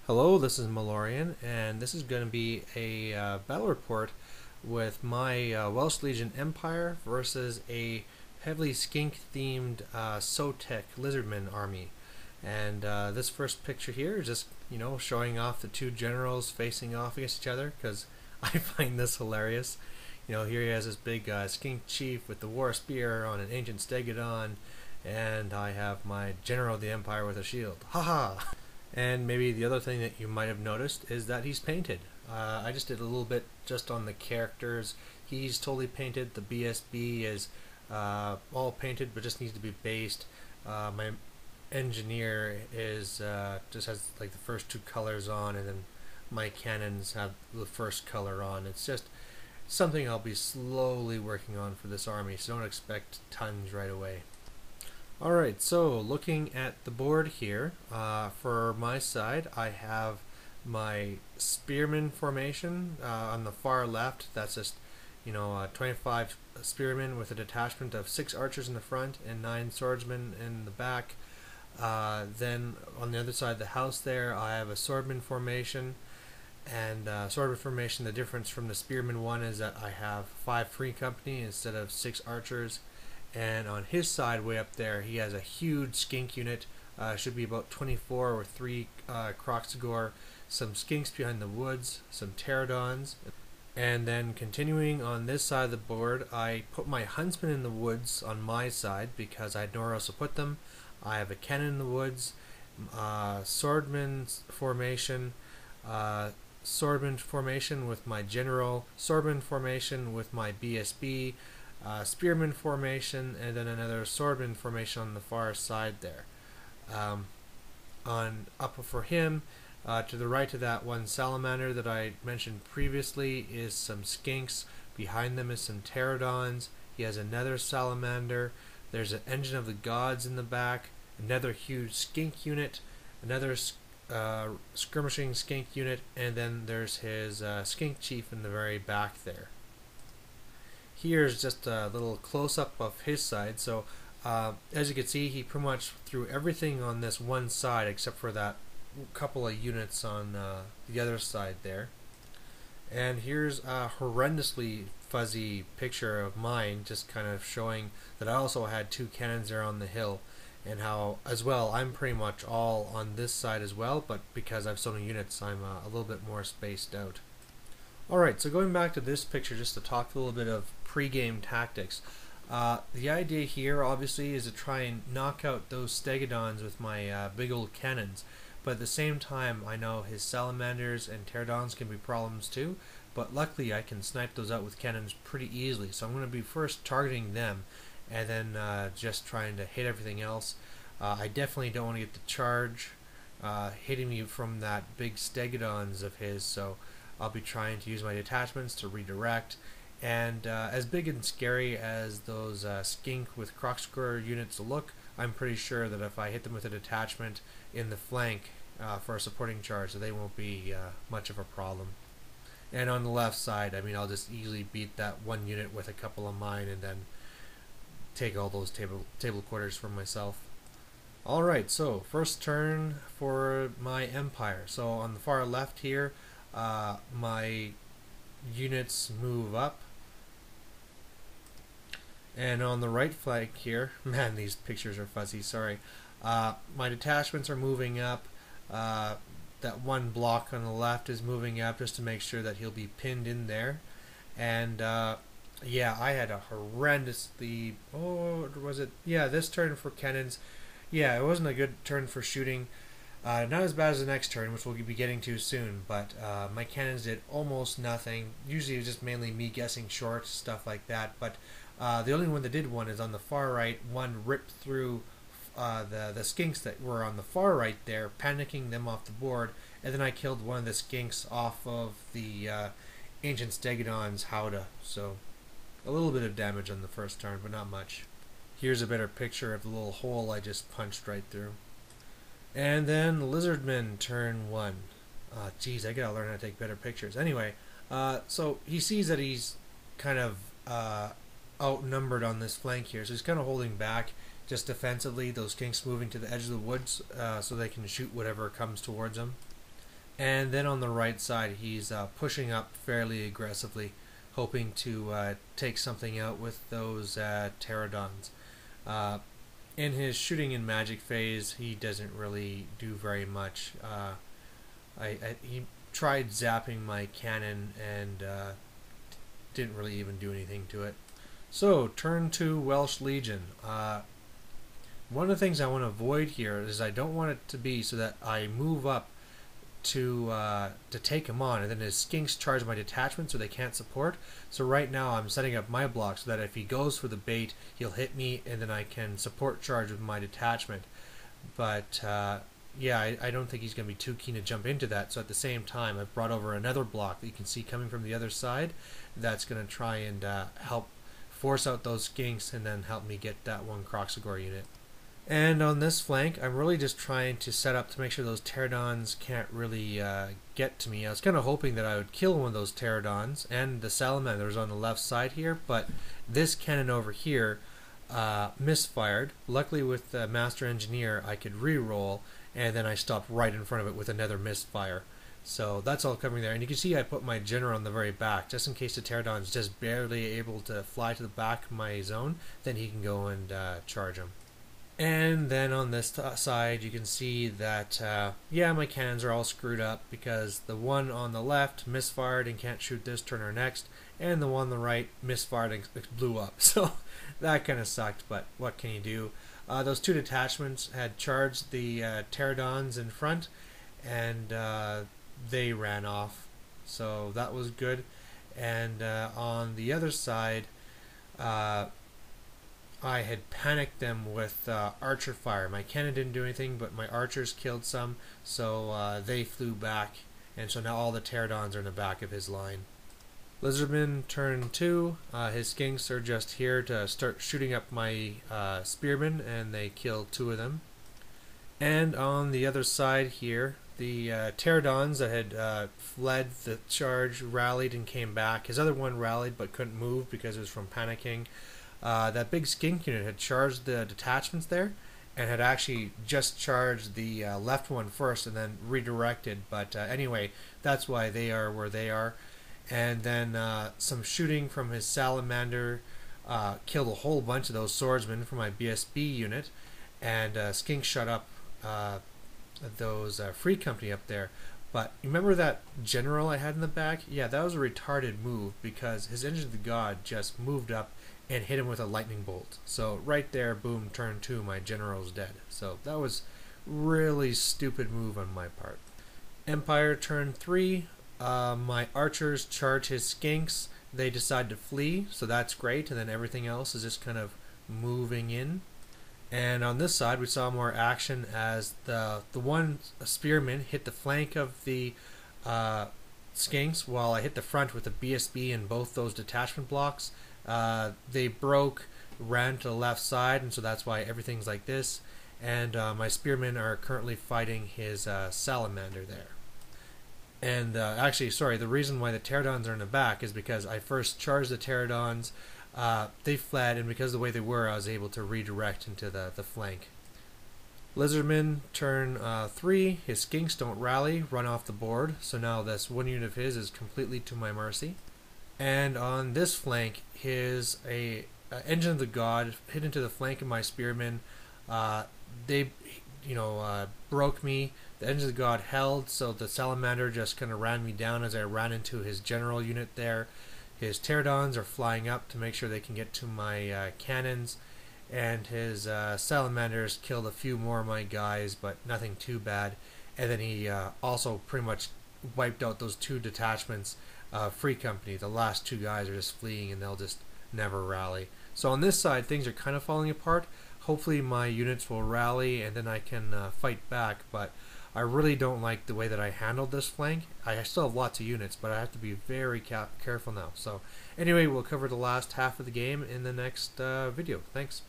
Hello, this is Malorian, and this is going to be a battle report with my Welsh Legion Empire versus a heavily skink-themed Sotek Lizardmen army. And this first picture here is just, showing off the two generals facing off against each other, because I find this hilarious. Here he has this big skink chief with the war spear on an ancient stegodon, and I have my general of the empire with a shield. Haha! And maybe the other thing that you might have noticed is that he's painted. I just did a little bit just on the characters. He's totally painted. The BSB is all painted, but just needs to be based. My engineer is just has like the first two colors on, and then my cannons have the first color on. It's just something I'll be slowly working on for this army, so don't expect tons right away. Alright, so looking at the board here, for my side I have my spearman formation on the far left. That's just 25 spearmen with a detachment of 6 archers in the front and 9 swordsmen in the back. Then on the other side of the house there I have a swordman formation, and swordman formation, the difference from the spearman one is that I have 5 free company instead of 6 archers. And on his side, way up there, he has a huge skink unit. Should be about 24 or 3 Croxagore, some skinks behind the woods, some pterodons. And then continuing on this side of the board, I put my huntsmen in the woods on my side because I had nowhere else to put them. I have a cannon in the woods, swordman formation with my general, swordman formation with my BSB, spearman formation, and then another swordman formation on the far side there. On up for him, to the right of that one salamander that I mentioned previously is some skinks. Behind them is some pterodons. He has another salamander. There's an engine of the gods in the back, another huge skink unit, another skirmishing skink unit, and then there's his skink chief in the very back there. Here's just a little close-up of his side. So as you can see, he pretty much threw everything on this one side except for that couple of units on the other side there. And here's a horrendously fuzzy picture of mine, just kind of showing that I also had 2 cannons there on the hill, and how as well I'm pretty much all on this side as well, but because I have so many units I'm a little bit more spaced out. Alright, so going back to this picture just to talk a little bit of pre-game tactics. The idea here obviously is to try and knock out those stegodons with my big old cannons, but at the same time I know his salamanders and pterodons can be problems too, but luckily I can snipe those out with cannons pretty easily, so I'm going to be first targeting them and then just trying to hit everything else. I definitely don't want to get the charge hitting me from that big stegodons of his, so I'll be trying to use my detachments to redirect. And as big and scary as those skink with Croxagore units look, I'm pretty sure that if I hit them with a detachment in the flank for a supporting charge, that they won't be much of a problem. And on the left side, I mean, I'll just easily beat that one unit with a couple of mine and then take all those table quarters for myself. Alright, so first turn for my empire. So on the far left here, my units move up, and on the right flank here, man, these pictures are fuzzy, sorry, my detachments are moving up. That one block on the left is moving up just to make sure that he'll be pinned in there. And yeah, I had a horrendously, this turn for cannons, yeah, it wasn't a good turn for shooting. Not as bad as the next turn, which we'll be getting to soon, but my cannons did almost nothing. Usually it was just mainly me guessing short, stuff like that, but the only one that did one is on the far right. One ripped through the skinks that were on the far right there, panicking them off the board, and then I killed one of the skinks off of the ancient stegodon's howdah, so a little bit of damage on the first turn, but not much. Here's a better picture of the little hole I just punched right through. And then Lizardmen turn 1. Geez, I gotta learn how to take better pictures. Anyway, so he sees that he's kind of outnumbered on this flank here, so he's kind of holding back just defensively. Those skinks moving to the edge of the woods so they can shoot whatever comes towards them. And then on the right side, he's pushing up fairly aggressively, hoping to take something out with those pterodons. In his shooting and magic phase, he doesn't really do very much. He tried zapping my cannon and didn't really even do anything to it. So, turn to Welsh Legion. One of the things I want to avoid here is I don't want it to be so that I move up to take him on, and then his skinks charge my detachment so they can't support. So right now I'm setting up my block so that if he goes for the bait, he'll hit me, and then I can support charge with my detachment. But yeah, I don't think he's going to be too keen to jump into that. So at the same time, I've brought over another block that you can see coming from the other side. That's going to try and help force out those skinks, and then help me get that one Croxagore unit. And on this flank, I'm really just trying to set up to make sure those pterodons can't really get to me. I was kind of hoping that I would kill one of those pterodons and the salamanders on the left side here, but this cannon over here misfired. Luckily with the Master Engineer, I could re-roll, and then I stopped right in front of it with another misfire. So that's all covering there. And you can see I put my general on the very back, just in case the pterodon's just barely able to fly to the back of my zone, then he can go and charge him. And then on this side you can see that yeah, my cannons are all screwed up because the one on the left misfired and can't shoot this turn or next, and the one on the right misfired and blew up. So that kind of sucked, but what can you do? Those two detachments had charged the pterodons in front, and they ran off, so that was good. And on the other side, I had panicked them with archer fire. My cannon didn't do anything, but my archers killed some, so they flew back, and so now all the pterodons are in the back of his line. Lizardmen turn 2. His skinks are just here to start shooting up my spearmen, and they kill 2 of them. And on the other side here, the pterodons that had fled the charge rallied and came back. His other one rallied but couldn't move because it was from panicking. That big skink unit had charged the detachments there, and had actually just charged the left one first and then redirected. But anyway, that's why they are where they are. And then some shooting from his salamander killed a whole bunch of those swordsmen from my BSB unit, and skink shut up those free company up there. But remember that general I had in the back? Yeah, that was a retarded move because his engine of the god just moved up and hit him with a lightning bolt. So right there, boom, turn 2, my general's dead. So that was really stupid move on my part. Empire turn 3, my archers charge his skinks. They decide to flee, so that's great, and then everything else is just kind of moving in. And on this side, we saw more action as the one spearman hit the flank of the skinks, while I hit the front with the BSB in both those detachment blocks. They broke, ran to the left side, and so that's why everything's like this. And my spearmen are currently fighting his salamander there. And actually, sorry, the reason why the pterodons are in the back is because I first charged the pterodons. They fled, and because of the way they were, I was able to redirect into the flank. Lizardmen turn 3. His skinks don't rally, run off the board, so now this one unit of his is completely to my mercy. And on this flank, his engine of the god hit into the flank of my spearmen. They, broke me. The engine of the god held, so the salamander just kind of ran me down as I ran into his general unit there. His pterodons are flying up to make sure they can get to my cannons, and his salamanders killed a few more of my guys, but nothing too bad. And then he also pretty much wiped out those 2 detachments. Free company, the last 2 guys are just fleeing, and they'll just never rally. So on this side, things are kind of falling apart. Hopefully my units will rally, and then I can fight back, but I really don't like the way that I handled this flank. I still have lots of units, but I have to be very careful now. So anyway, we'll cover the last half of the game in the next video. Thanks.